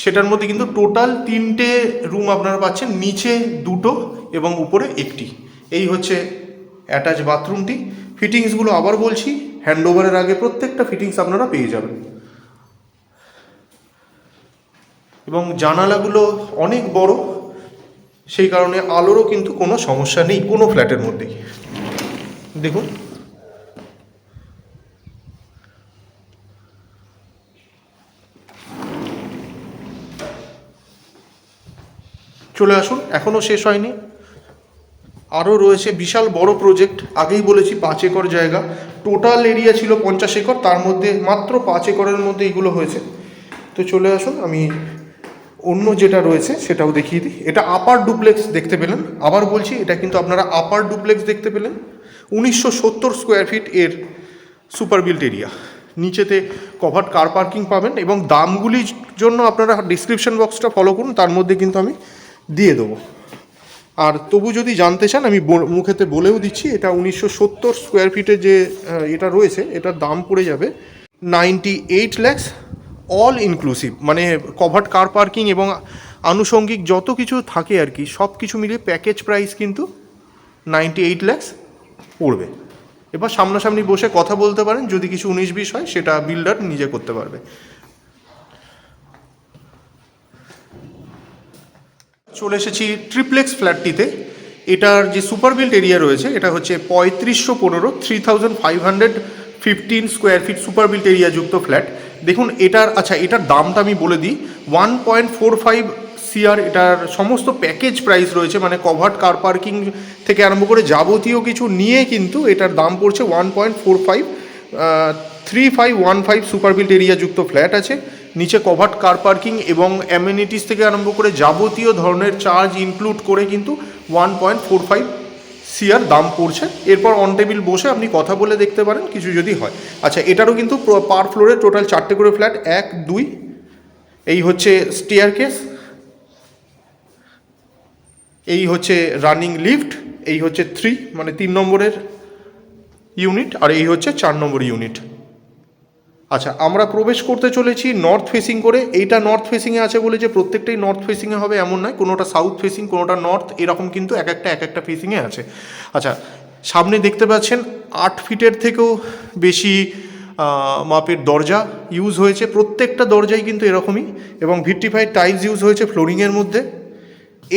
সেটার মধ্যে কিন্তু টোটাল 3টে রুম আপনারা পাচ্ছেন, নিচে 2টো এবং উপরে 1টি। এই হচ্ছে অ্যাটাচ বাথরুমটি। ফিটিংসগুলো আবার বলছি, হ্যান্ডওভারের আগে প্রত্যেকটা ফিটিংস আপনারা পেয়ে যাবেন। এবং জানালাগুলো অনেক বড়, সেই কারণে আলোরও কিন্তু কোনো সমস্যা নেই কোনো ফ্ল্যাটের মধ্যেই। দেখুন চলে আসুন, এখনও শেষ হয়নি, আরও রয়েছে বিশাল বড় প্রজেক্ট। আগেই বলেছি 5 একর জায়গা, টোটাল এরিয়া ছিল 50 একর, তার মধ্যে মাত্র 5 একরের মধ্যে এইগুলো হয়েছে। তো চলে আসুন, আমি অন্য যেটা রয়েছে সেটাও দেখিয়ে দিই। এটা আপার ডুপ্লেক্স দেখতে পেলেন, আবার বলছি এটা কিন্তু আপনারা আপার ডুপ্লেক্স দেখতে পেলেন। 1970 স্কোয়ার ফিট এর সুপার বিল্ট এরিয়া, নিচেতে কভার্ড কার পার্কিং পাবেন, এবং দামগুলির জন্য আপনারা ডিসক্রিপশন বক্সটা ফলো করুন, তার মধ্যে কিন্তু আমি দিয়ে দেবো। আর তবু যদি জানতে চান আমি মুখেতে বলেও দিচ্ছি, এটা 1970 স্কোয়ার ফিটের যে এটা রয়েছে, এটার দাম পড়ে যাবে 98 lakhs, অল ইনক্লুসিভ, মানে কভার্ড কার পার্কিং এবং আনুষঙ্গিক যত কিছু থাকে আর কি, সব কিছু মিলিয়ে প্যাকেজ প্রাইস কিন্তু 98 lakhs পড়বে। এবার সামনাসামনি বসে কথা বলতে পারেন, যদি কিছু 19-20 হয় সেটা বিল্ডার নিজে করতে পারবে। চলে এসেছি ট্রিপ্লেক্স ফ্ল্যাটটিতে। এটার যে সুপার বিল্ট এরিয়া রয়েছে এটা হচ্ছে 3515, 3515 square feet super built area যুক্ত ফ্ল্যাট। দেখুন এটার, আচ্ছা এটার দামটা আমি বলে দিই, 1.45 CR এটার সমস্ত প্যাকেজ প্রাইস রয়েছে, মানে কভার্ড কার পার্কিং থেকে আরম্ভ করে যাবতীয় কিছু নিয়ে কিন্তু এটার দাম পড়ছে 1.45। 3515 সুপার বিল্ট এরিয়া যুক্ত ফ্ল্যাট আছে, নিচে কভার্ড কার পার্কিং এবং অ্যামেনিটিস থেকে আরম্ভ করে যাবতীয় ধরনের চার্জ ইনক্লুড করে কিন্তু 1.45 CR দাম পড়ছে। এরপর অন টেবিল বসে আপনি কথা বলে দেখতে পারেন কিছু যদি হয়। আচ্ছা, এটারও কিন্তু পার ফ্লোরে টোটাল 4টে করে ফ্ল্যাট, 1, 2, এই হচ্ছে স্টেয়ার কেস, এই হচ্ছে রানিং লিফট, এই হচ্ছে 3 মানে 3 নম্বরের ইউনিট, আর এই হচ্ছে 4 নম্বর ইউনিট। আচ্ছা, আমরা প্রবেশ করতে চলেছি নর্থ ফেসিং করে। এইটা নর্থ ফেসিংয়ে আছে বলে যে প্রত্যেকটাই নর্থ ফেসিংয়ে হবে এমন নয়, কোনোটা সাউথ ফেসিং, কোনোটা নর্থ, এরকম কিন্তু এক একটা ফেসিংয়ে আছে। আচ্ছা, সামনে দেখতে পাচ্ছেন 8 ফিটের থেকেও বেশি মাপের দরজা ইউজ হয়েছে, প্রত্যেকটা দরজাই কিন্তু এরকমই, এবং ভিট্রিফাইড টাইলস ইউজ হয়েছে ফ্লোরিংয়ের মধ্যে।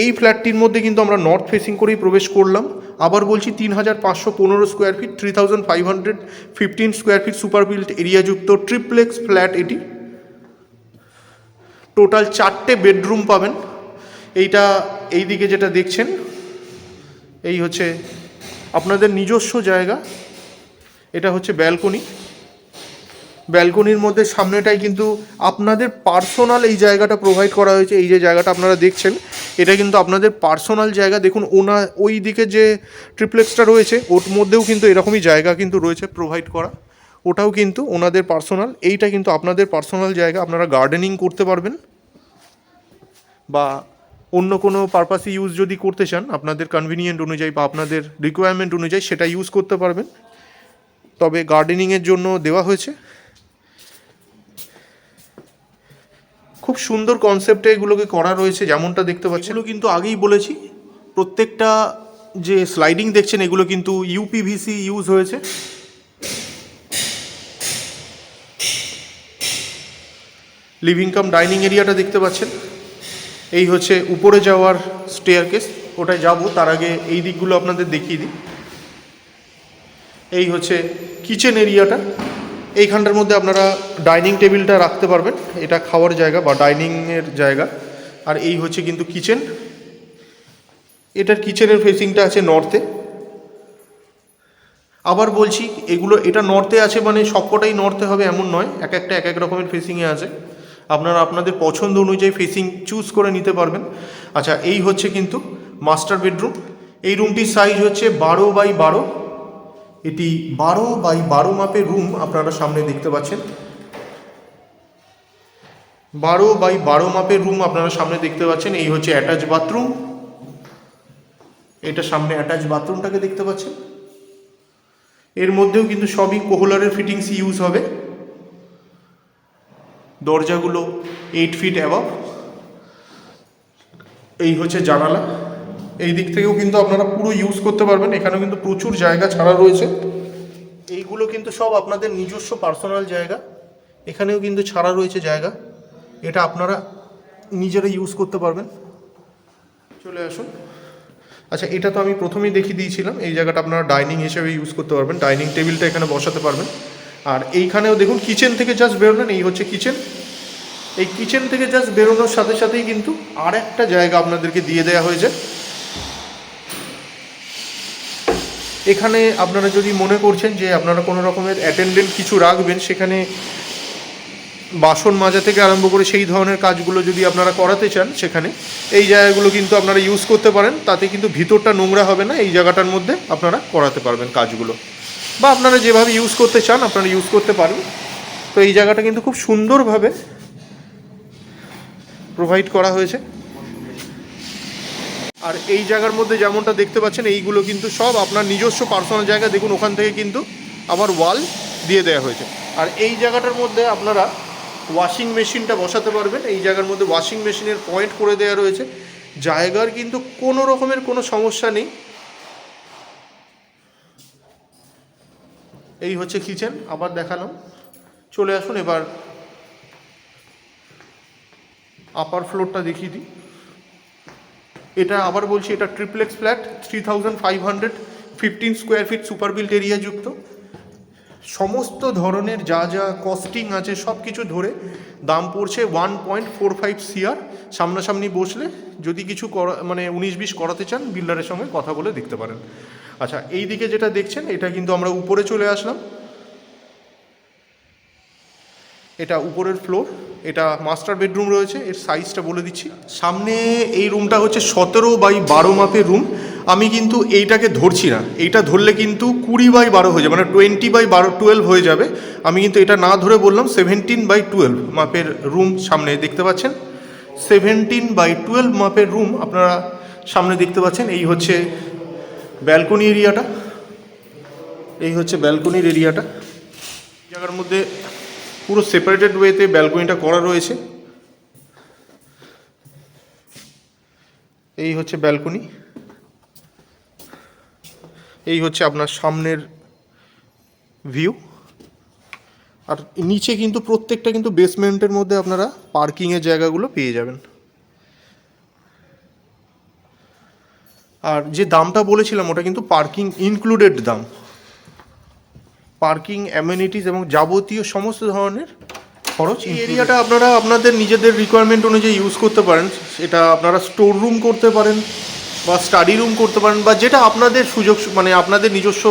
এই ফ্ল্যাটটির মধ্যে কিন্তু আমরা নর্থ ফেসিং করেই প্রবেশ করলাম। আবার বলছি 3515 square feet, 3515 square feet super built এরিয়াযুক্ত ট্রিপ্লেক্স ফ্ল্যাট এটি। টোটাল 4টে বেডরুম পাবেন। এইটা এই দিকে যেটা দেখছেন এই হচ্ছে আপনাদের নিজস্ব জায়গা। এটা হচ্ছে ব্যালকনি। ব্যালকনির মধ্যে সামনেটাই কিন্তু আপনাদের পার্সোনাল এই জায়গাটা প্রোভাইড করা হয়েছে। এই যে জায়গাটা আপনারা দেখছেন, এটা কিন্তু আপনাদের পার্সোনাল জায়গা। দেখুন ওই দিকে যে ট্রিপ্লেক্সটা রয়েছে ওর মধ্যেও কিন্তু এরকমই জায়গা কিন্তু রয়েছে প্রোভাইড করা, ওটাও কিন্তু ওনাদের পার্সোনাল। এইটা কিন্তু আপনাদের পার্সোনাল জায়গা, আপনারা গার্ডেনিং করতে পারবেন বা অন্য কোনো পারপাসে ইউজ যদি করতে চান আপনাদের কনভিনিয়েন্ট অনুযায়ী বা আপনাদের রিকোয়ারমেন্ট অনুযায়ী সেটা ইউজ করতে পারবেন। তবে গার্ডেনিংয়ের জন্য দেওয়া হয়েছে। খুব সুন্দর কনসেপ্টে এগুলোকে করা রয়েছে, যেমনটা দেখতে পাচ্ছেন। এগুলো কিন্তু আগেই বলেছি, প্রত্যেকটা যে স্লাইডিং দেখছেন এগুলো কিন্তু ইউপিভিসি ইউজ হয়েছে। লিভিং কাম ডাইনিং এরিয়াটা দেখতে পাচ্ছেন। এই হচ্ছে উপরে যাওয়ার স্টেয়ারকেস, ওটায় যাব তার আগে এই দিকগুলো আপনাদের দেখিয়ে দিই। এই হচ্ছে কিচেন এরিয়াটা। এইখানটার মধ্যে আপনারা ডাইনিং টেবিলটা রাখতে পারবেন, এটা খাওয়ার জায়গা বা ডাইনিংয়ের জায়গা। আর এই হচ্ছে কিন্তু কিচেন। এটার কিচেনের ফেসিংটা আছে নর্থে। আবার বলছি, এটা নর্থে আছে মানে সবকটাই নর্থে হবে এমন নয়, এক একটা এক এক রকমের ফেসিংয়ে আছে। আপনারা আপনাদের পছন্দ অনুযায়ী ফেসিং চুজ করে নিতে পারবেন। আচ্ছা, এই হচ্ছে কিন্তু মাস্টার বেডরুম। এই রুমটির সাইজ হচ্ছে 12x12। এটি 12x12 মাপের রুম আপনারা সামনে দেখতে পাচ্ছেন। 12x12 মাপের রুম আপনারা সামনে দেখতে পাচ্ছেন। এই হচ্ছে অ্যাটাচ বাথরুম। এটা সামনে অ্যাটাচ বাথরুমটাকে দেখতে পাচ্ছেন। এর মধ্যেও কিন্তু সবই কোহলারের ফিটিংস ইউজ হবে। দরজাগুলো 8 ফিট অ্যাবাভ। এই হচ্ছে জানালা। এই দিক থেকেও কিন্তু আপনারা পুরো ইউজ করতে পারবেন। এখানেও কিন্তু প্রচুর জায়গা ছাড়া রয়েছে। এইগুলো কিন্তু সব আপনাদের নিজস্ব পার্সোনাল জায়গা। এখানেও কিন্তু ছাড়া রয়েছে জায়গা, এটা আপনারা নিজেরা ইউজ করতে পারবেন। চলে আসুন। আচ্ছা, এটা তো আমি প্রথমেই দেখিয়ে দিয়েছিলাম। এই জায়গাটা আপনারা ডাইনিং হিসেবে ইউজ করতে পারবেন, ডাইনিং টেবিলটা এখানে বসাতে পারবেন। আর এইখানেও দেখুন কিচেন থেকে জাস্ট বেরোলেন, এই হচ্ছে কিচেন। এই কিচেন থেকে জাস্ট বেরোনোর সাথে সাথেই কিন্তু আর একটা জায়গা আপনাদেরকে দিয়ে দেওয়া হয়েছে। এখানে আপনারা যদি মনে করছেন যে আপনারা কোনো রকমের অ্যাটেন্ডেন্ট কিছু রাখবেন, সেখানে বাসন মাজা থেকে আরম্ভ করে সেই ধরনের কাজগুলো যদি আপনারা করাতে চান, সেখানে এই জায়গাগুলো কিন্তু আপনারা ইউজ করতে পারেন। তাতে কিন্তু ভিতরটা নোংরা হবে না, এই জায়গাটার মধ্যে আপনারা করাতে পারবেন কাজগুলো, বা আপনারা যেভাবে ইউজ করতে চান আপনারা ইউজ করতে পারেন। তো এই জায়গাটা কিন্তু খুব সুন্দরভাবে প্রোভাইড করা হয়েছে। আর এই জায়গার মধ্যে যেমনটা দেখতে পাচ্ছেন, এইগুলো কিন্তু সব আপনার নিজস্ব পার্সোনাল জায়গা। দেখুন ওখান থেকে কিন্তু আবার ওয়াল দিয়ে দেওয়া হয়েছে। আর এই জায়গাটার মধ্যে আপনারা ওয়াশিং মেশিনটা বসাতে পারবেন। এই জায়গার মধ্যে ওয়াশিং মেশিনের পয়েন্ট করে দেওয়া রয়েছে। জায়গার কিন্তু কোনো রকমের কোনো সমস্যা নেই। এই হচ্ছে কিচেন, আবার দেখালাম। চলে আসুন এবার আপার ফ্লোরটা দেখিয়ে দিই। এটা আবার বলছি, এটা triplex flat, 3515 square feet super built area যুক্ত। সমস্ত ধরনের যা যা কস্টিং আছে সব কিছু ধরে দাম পড়ছে 1.45 CR। সামনাসামনি বসলে যদি কিছু মানে 19-20 করাতে চান, বিল্ডারের সঙ্গে কথা বলে দেখতে পারেন। আচ্ছা, এই দিকে যেটা দেখছেন এটা কিন্তু আমরা উপরে চলে আসলাম। এটা উপরের ফ্লোর, এটা মাস্টার বেডরুম রয়েছে। এর সাইজটা বলে দিচ্ছি। সামনে এই রুমটা হচ্ছে 17x12 মাপের রুম। আমি কিন্তু এইটাকে ধরছি না, এইটা ধরলে কিন্তু 20x12 হয়ে যাবে, মানে 20x12 হয়ে যাবে। আমি কিন্তু এটা না ধরে বললাম 17x12 মাপের রুম সামনে দেখতে পাচ্ছেন। 17x12 মাপের রুম আপনারা সামনে দেখতে পাচ্ছেন। এই হচ্ছে ব্যালকনি এরিয়াটা। এই হচ্ছে ব্যালকনির এরিয়াটা। জায়গার মধ্যে পুরো সেপারেটেড ওয়েতে ব্যালকনিটা করা রয়েছে। এই হচ্ছে ব্যালকনি। এই হচ্ছে আপনার সামনের ভিউ। আর নিচে কিন্তু প্রত্যেকটা কিন্তু বেসমেন্টের মধ্যে আপনারা পার্কিংয়ের জায়গাগুলো পেয়ে যাবেন। আর যে দামটা বলেছিলাম ওটা কিন্তু পার্কিং ইনক্লুডেড দাম। পার্কিং, অ্যামেনিটিস এবং যাবতীয় সমস্ত ধরনের খরচ। এই এরিয়াটা আপনারা আপনাদের নিজেদের রিকোয়ারমেন্ট অনুযায়ী ইউজ করতে পারেন। এটা আপনারা স্টোর রুম করতে পারেন, বা স্টাডি রুম করতে পারেন, বা যেটা আপনাদের সুযোগ মানে আপনাদের নিজস্ব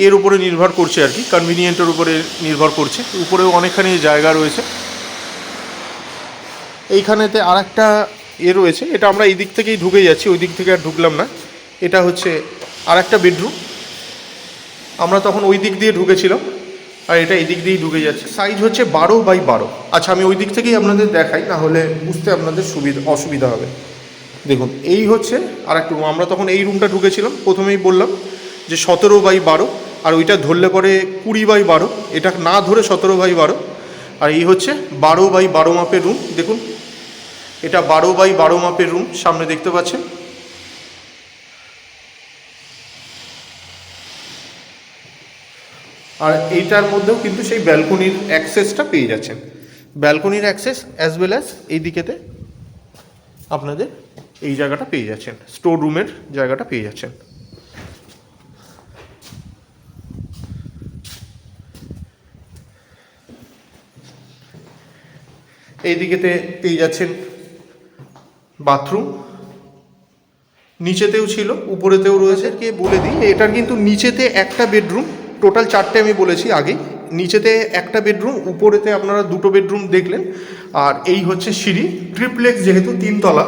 এর উপরে নির্ভর করছে আর কি, কনভিনিয়েন্টের উপরে নির্ভর করছে। উপরেও অনেকখানি জায়গা রয়েছে। এইখানেতে আর একটা রয়েছে, এটা আমরা এই দিক থেকেই ঢুকে যাচ্ছি, ওই দিক থেকে আর ঢুকলাম না। এটা হচ্ছে আর একটা বেডরুম, আমরা তখন ওই দিক দিয়ে ঢুকেছিলাম, আর এটা এই দিক দিয়েই ঢুকে যাচ্ছে। সাইজ হচ্ছে 12x12। আচ্ছা, আমি ওই দিক থেকেই আপনাদের দেখাই, না হলে বুঝতে আপনাদের অসুবিধা হবে। দেখুন, এই হচ্ছে আর একটা রুম। আমরা তখন এই রুমটা ঢুকেছিলাম, প্রথমেই বললাম যে 17x12, আর ওইটা ধরলে পরে 20x12, এটা না ধরে 17x12। আর এই হচ্ছে 12x12 মাপের রুম। দেখুন, এটা 12x12 মাপের রুম, সামনে দেখতে পাচ্ছেন। আর এইটার মধ্যেও কিন্তু সেই ব্যালকনির অ্যাক্সেসটা পেয়ে যাচ্ছেন। ব্যালকনির অ্যাক্সেস অ্যাজ ওয়েল অ্যাজ এই দিকেতে আপনাদের এই জায়গাটা পেয়ে যাচ্ছেন, স্টোর রুমের জায়গাটা পেয়ে যাচ্ছেন। এই দিকেতে পেয়ে যাচ্ছেন বাথরুম, নিচেতেও ছিল উপরেতেও রয়েছে। কে বলে দিই, এটার কিন্তু নিচেতে একটা বেডরুম, টোটাল 4টে আমি বলেছি আগেই। নিচেতে একটা বেডরুম, উপরেতে আপনারা 2টো বেডরুম দেখলেন। আর এই হচ্ছে সিঁড়ি, ট্রিপ্লেক্স যেহেতু 3তলা,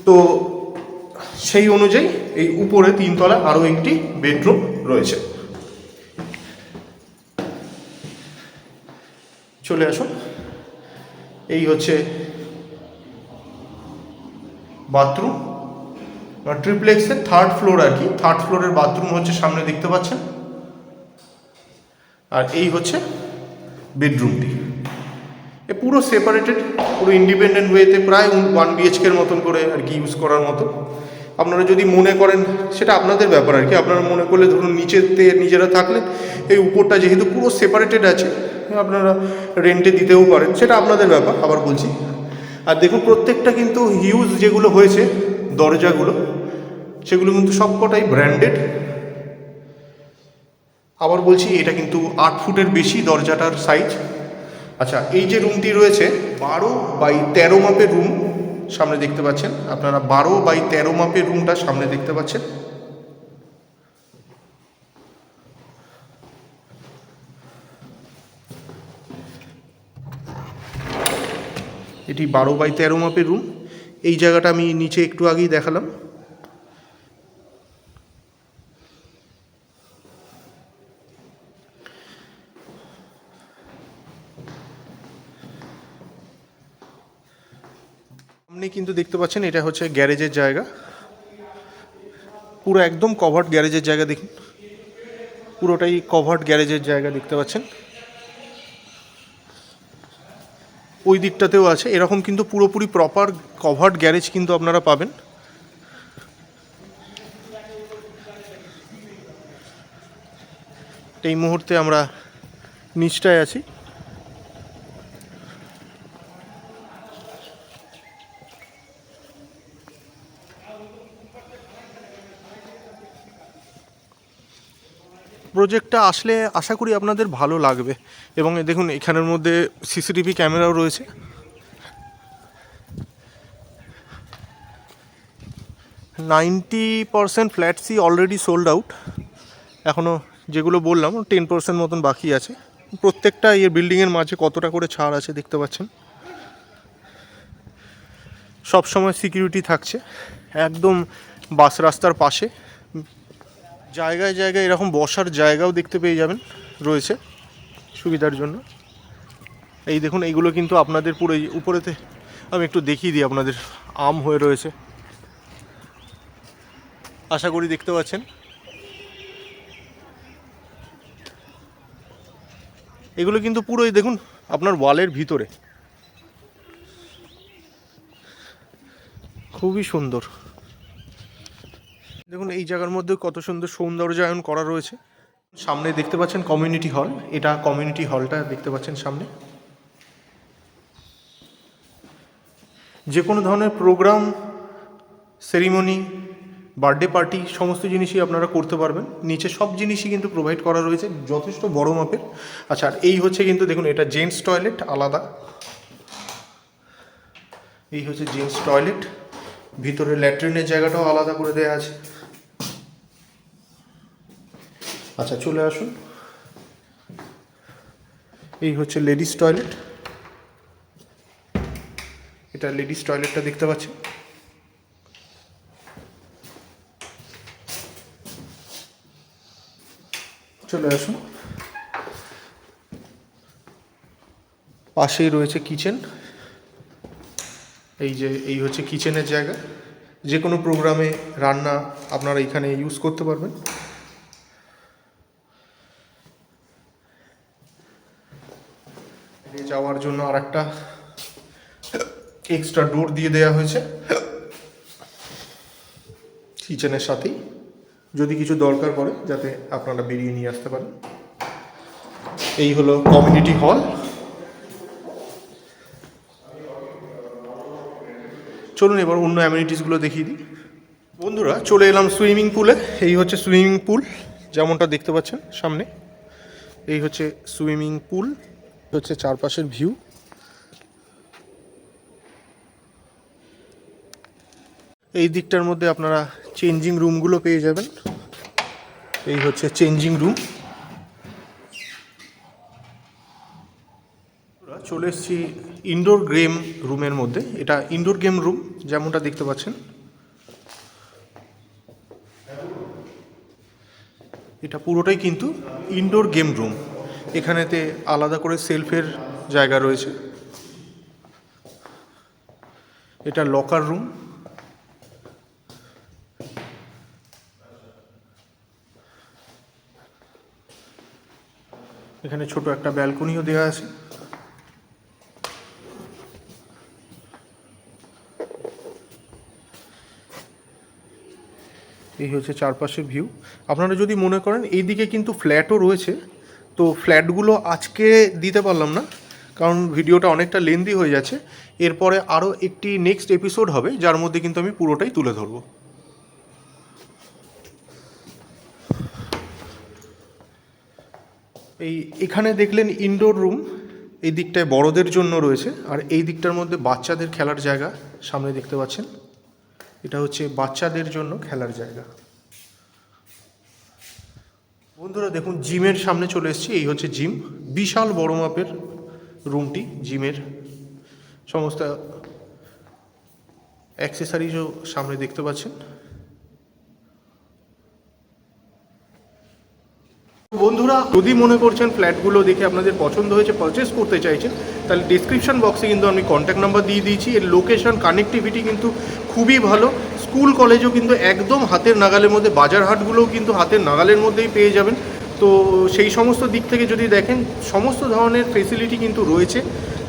তো সেই অনুযায়ী এই উপরে 3তলা আরও একটি বেডরুম রয়েছে। চলে আসুন, এই হচ্ছে বাথরুম, ট্রিপ্লেক্সের 3rd ফ্লোর আর কি। 3rd ফ্লোরের বাথরুম হচ্ছে সামনে দেখতে পাচ্ছেন। আর এই হচ্ছে বেডরুমটি। এ পুরো সেপারেটেড, পুরো ইন্ডিপেন্ডেন্ট ওয়েতে, প্রায় 1 BHK মতন করে আর কি ইউজ করার মতো। আপনারা যদি মনে করেন, সেটা আপনাদের ব্যাপার আর কি, আপনারা মনে করলে ধরুন নিচেতে নিজেরা থাকলেন, এই উপরটা যেহেতু পুরো সেপারেটেড আছে, আপনারা রেন্টে দিতেও পারেন, সেটা আপনাদের ব্যাপার, আবার বলছি। আর দেখুন, প্রত্যেকটা কিন্তু হিউজ যেগুলো হয়েছে দরজাগুলো, সেগুলো কিন্তু সবকটাই ব্র্যান্ডেড। আবার বলছি, এটা কিন্তু 8 ফুটের বেশি দরজাটার সাইজ। আচ্ছা, এই যে রুমটি রয়েছে 12x13 মাপের রুম, সামনে দেখতে পাচ্ছেন আপনারা। 12x13 মাপের রুমটা সামনে দেখতে পাচ্ছেন। এটি 12x13 মাপের রুম। এই জায়গাটা আমি নিচে একটু আগেই দেখালাম। আপনি কিন্তু দেখতে পাচ্ছেন, এটা হচ্ছে গ্যারেজের জায়গা, পুরো একদম কভার্ড গ্যারেজের জায়গা। দেখুন, পুরোটাই কভার্ড গ্যারেজের জায়গা দেখতে পাচ্ছেন। ওই দিকটাতেও আছে এরকম, কিন্তু পুরোপুরি প্রপার কভার্ড গ্যারেজ কিন্তু আপনারা পাবেন। এই মুহূর্তে আমরা নিচটায় আছি। প্রজেক্টটা আসলে আশা করি আপনাদের ভালো লাগবে। এবং দেখুন, এখানের মধ্যে সিসিটিভি ক্যামেরাও রয়েছে। %90 flats already sold out. এখনও যেগুলো বললাম 10% মতন বাকি আছে। প্রত্যেকটা এর বিল্ডিংয়ের মাঝে কতটা করে ছাড় আছে দেখতে পাচ্ছেন। সব সময় সিকিউরিটি থাকছে একদম বাস রাস্তার পাশে। জায়গায় জায়গায় এরকম বসার জায়গাও দেখতে পেয়ে যাবেন, রয়েছে সুবিধার জন্য। এই দেখুন, এইগুলো কিন্তু আপনাদের পুরো উপরেতে আমি একটু দেখিয়ে দিই আপনাদের, আম হয়ে রয়েছে, আশা করি দেখতে পাচ্ছেন। এগুলো কিন্তু পুরোই দেখুন আপনার ওয়ালের ভিতরে, খুবই সুন্দর। দেখুন, এই জায়গার মধ্যে কত সুন্দর সৌন্দর্যায়ন করা রয়েছে। সামনে দেখতে পাচ্ছেন কমিউনিটি হল, এটা কমিউনিটি হলটা দেখতে পাচ্ছেন সামনে। যে কোনো ধরনের প্রোগ্রাম, সেরিমনি, বার্থডে পার্টি, সমস্ত জিনিসই আপনারা করতে পারবেন। নিচে সব জিনিসই কিন্তু প্রোভাইড করা রয়েছে, যথেষ্ট বড় মাপের। আচ্ছা, আর এই হচ্ছে কিন্তু দেখুন, এটা জেন্টস টয়লেট আলাদা। এই হচ্ছে জেন্টস টয়লেট, ভিতরে ল্যাট্রিনের জায়গাটাও আলাদা করে দেওয়া আছে। আচ্ছা চলে আসুন, এই হচ্ছে লেডিস টয়লেট। এটা লেডিস টয়লেটটা দেখতে পাচ্ছেন। চলে আসুন, পাশেই রয়েছে কিচেন। এই হচ্ছে কিচেনের জায়গা, যে কোনো প্রোগ্রামে রান্না আপনারা এখানে ইউজ করতে পারবেন। যাওয়ার জন্য আর একটা এক্সট্রা ডোর দিয়ে দেওয়া হয়েছে কিচেনের সাথেই, যদি কিছু দরকার পড়ে যাতে আপনারা বেরিয়ে নিয়ে আসতে পারেন। এই হলো কমিউনিটি হল। চলুন এবার অন্য অ্যামিনিটিসগুলো দেখিয়ে দিই। বন্ধুরা চলে এলাম সুইমিং পুলে। এই হচ্ছে সুইমিং পুল, যেমনটা দেখতে পাচ্ছেন সামনে। এই হচ্ছে সুইমিং পুল, হচ্ছে চারপাশের ভিউ। এই দিকটার মধ্যে আপনারা চেঞ্জিং রুমগুলো পেয়ে যাবেন। এই হচ্ছে চেঞ্জিং রুম। চলে এসেছি ইনডোর গেম রুমের মধ্যে। এটা ইনডোর গেম রুম, যেমনটা দেখতে পাচ্ছেন। এটা পুরোটাই কিন্তু ইনডোর গেম রুম। এখানেতে আলাদা করে সেলফের জায়গা রয়েছে। এটা লকার রুম। এখানে ছোট একটা ব্যালকনিও দেওয়া আছে। এই হচ্ছে চারপাশের ভিউ। আপনারা যদি মনে করেন এইদিকে কিন্তু ফ্ল্যাটও রয়েছে, তো ফ্ল্যাটগুলো আজকে দিতে পারলাম না, কারণ ভিডিওটা অনেকটা লেন্দি হয়ে যাচ্ছে। এরপরে আরও একটি নেক্সট এপিসোড হবে, যার মধ্যে কিন্তু আমি পুরোটাই তুলে ধরবো। এখানে দেখলেন ইনডোর রুম, এই দিকটায় বড়দের জন্য রয়েছে, আর এই দিকটার মধ্যে বাচ্চাদের খেলার জায়গা সামনে দেখতে পাচ্ছেন। এটা হচ্ছে বাচ্চাদের জন্য খেলার জায়গা। বন্ধুরা দেখুন, জিমের সামনে চলে এসেছি। এই হচ্ছে জিম, বিশাল বড় মাপের রুমটি। জিমের সমস্ত অ্যাক্সেসরিজও সামনে দেখতে পাচ্ছেন। বন্ধুরা যদি মনে করছেন ফ্ল্যাটগুলো দেখে আপনাদের পছন্দ হয়েছে, পারচেস করতে চাইছেন, তাহলে ডিসক্রিপশন বক্সে কিন্তু আমি কন্ট্যাক্ট নাম্বার দিয়ে দিয়েছি। এর লোকেশন কানেক্টিভিটি কিন্তু খুবই ভালো। স্কুল কলেজও কিন্তু একদম হাতের নাগালের মধ্যে, বাজারহাটগুলোও কিন্তু হাতের নাগালের মধ্যেই পেয়ে যাবেন। তো সেই সমস্ত দিক থেকে যদি দেখেন, সমস্ত ধরনের ফেসিলিটি কিন্তু রয়েছে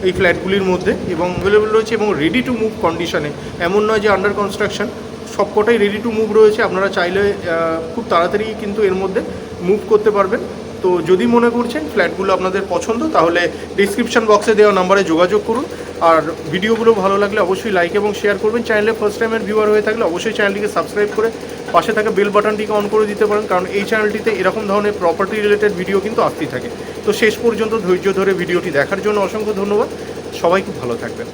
এই ফ্ল্যাটগুলির মধ্যে, এবং অ্যাভেলেবল রয়েছে, এবং রেডি টু মুভ কন্ডিশনে। এমন নয় যে আন্ডার কনস্ট্রাকশন, সবকটাই রেডি টু মুভ রয়েছে। আপনারা চাইলে খুব তাড়াতাড়ি কিন্তু এর মধ্যে মুভ করতে পারবেন। তো যদি মনে করছেন ফ্ল্যাটগুলো আপনাদের পছন্দ, তাহলে ডিসক্রিপশন বক্সে দেওয়া নাম্বারে যোগাযোগ করুন। আর ভিডিওগুলো ভালো লাগলে অবশ্যই লাইক এবং শেয়ার করবেন। চ্যানেলে ফার্স্ট টাইমের ভিউয়ার হয়ে থাকলে অবশ্যই চ্যানেলটিকে সাবস্ক্রাইব করে পাশে থাকা বেল বাটনটিকে অন করে দিতে পারেন, কারণ এই চ্যানেলটিতে এরকম ধরনের প্রপার্টি রিলেটেড ভিডিও কিন্তু আসতেই থাকে। তো শেষ পর্যন্ত ধৈর্য ধরে ভিডিওটি দেখার জন্য অসংখ্য ধন্যবাদ। সবাই খুব ভালো থাকবেন।